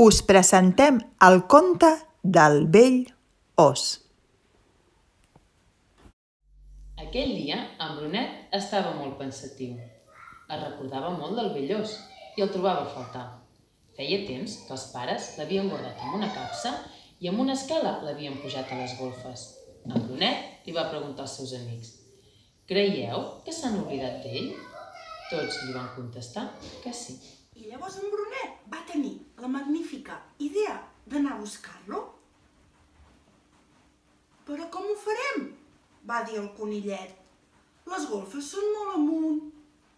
us presentem el conte del vell ós. Aquell dia, en Brunet estava molt pensatiu. Es recordava molt del vell ós i el trobava a faltar. Feia temps que els pares l'havien guardat en una capsa i amb una escala l'havien pujat a les golfes. En Brunet li va preguntar als seus amics: «Creieu que s'han oblidat d'ell?» Tots li van contestar que sí. I llavors en Brunet va tenir la magnífica idea d'anar a buscar-lo. «Però com ho farem?», va dir el conillet. «Les golfes són molt amunt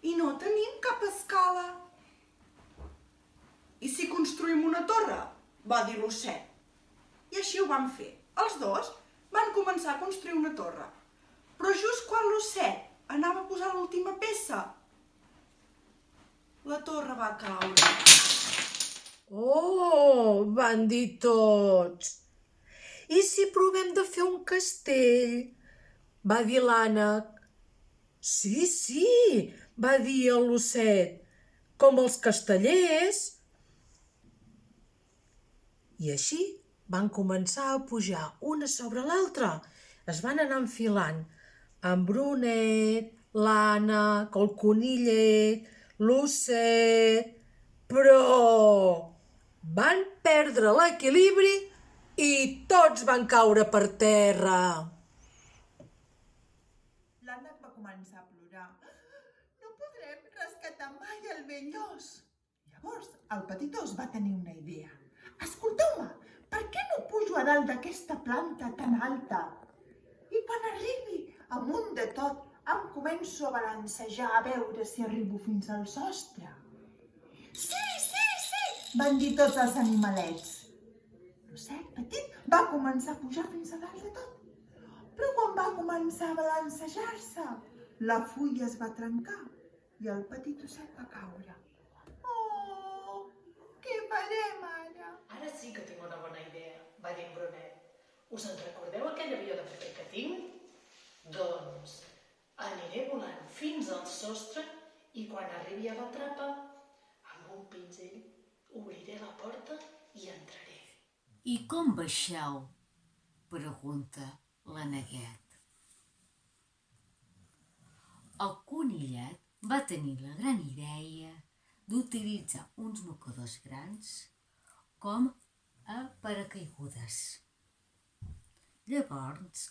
i no tenim cap escala». «I si construïm una torre?», va dir l'osset. I així ho van fer. Els dos van començar a construir una torre. Però just quan l'osset anava a posar l'última peça, la torre va caure. «Oh!», van dir tots. «I si provem de fer un castell?», va dir l'ànec. «Sí, sí», va dir l'osset, «com els castellers». I així van començar a pujar una sobre l'altra. Es van anar enfilant. En Brunet, l'ànec, el conillet, l'osset, però van perdre l'equilibri i tots van caure per terra. L'ànec va començar a plorar. «No podrem rescatar mai el vell ós». Llavors el petit ós va tenir una idea. «Escolteu-me, per què no pujo a dalt d'aquesta planta tan alta? I quan arribi amunt de tot, em començo a balancejar a veure si arribo fins al sostre». «Sí, sí, sí!», van dir tots els animalets. L'osset petit va començar a pujar fins a dalt de tot. Però quan va començar a balancejar-se, la fulla es va trencar i el petit osset va caure. «Oh, què farem ara?» «Ara sí que tinc una bona idea», va dir en Brunet. «Us en recordeu aquell avió de paper que tinc? Doncs aniré volant fins al sostre i quan arribi a la trapa, amb un pinzell obriré la porta i entraré». «I com baixeu?», pregunta l'àneguet. El conillet va tenir la gran idea d'utilitzar uns mocadors grans com a paracaigudes. Llavors,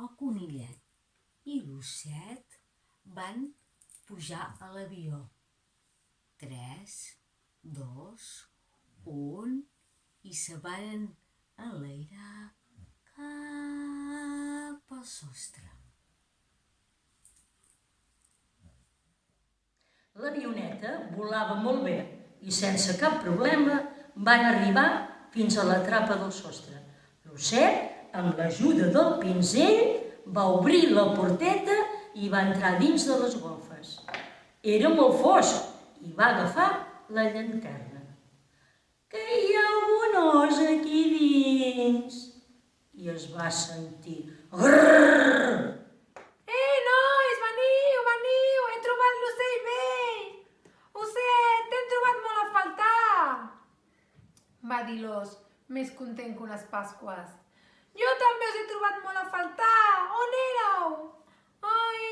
el conillet i l'osset van pujar a l'avió. 3, 2, 1, i se van enlairar cap al sostre. L'avioneta volava molt bé i sense cap problema van arribar fins a la trapa del sostre. L'osset, amb l'ajuda del pinzell, va obrir la porteta i va entrar dins de les golfes. Era molt fosc i va agafar la llanterna. «Que hi ha un os aquí dins?» I es va sentir grrrr. «Ei, nois, veniu, veniu, he trobat l'ocell vell! Osset, t'hem trobat molt a faltar!», va dir l'os, més content que unes Pasques. «Jo també us he trobat molt a faltar! On éreu? Ai!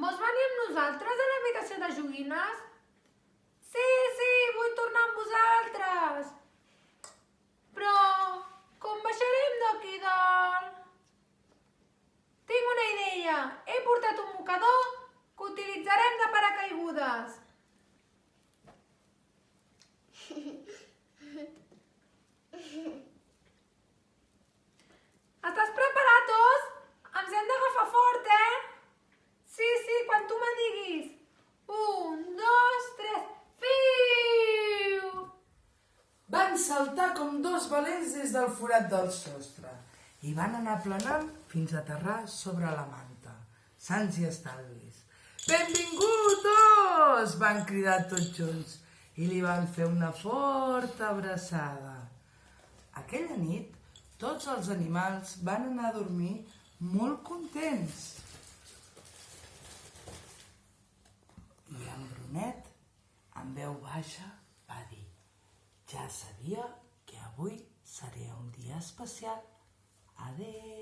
Vols venir amb nosaltres a l'habitació de joguines?» «Sí, sí, vull tornar amb vosaltres!» «Però com baixarem d'aquí dalt?» «Tinc una idea! He portat un mocador que utilitzarem de paracaigudes!» «Estàs preparat, os? Ens hem d'agafar fort, eh?» «Sí, sí, quan tu me diguis. 1, 2, 3, fiu!» Van saltar com dos valents des del forat del sostre i van anar planant fins a aterrar sobre la manta, sans i estalvis. «Benvingut, os!», van cridar tots junts i li van fer una forta abraçada. Aquella nit, tots els animals van anar a dormir molt contents. I en Brunet, amb veu baixa, va dir: ja sabia que avui seria un dia especial. Adéu.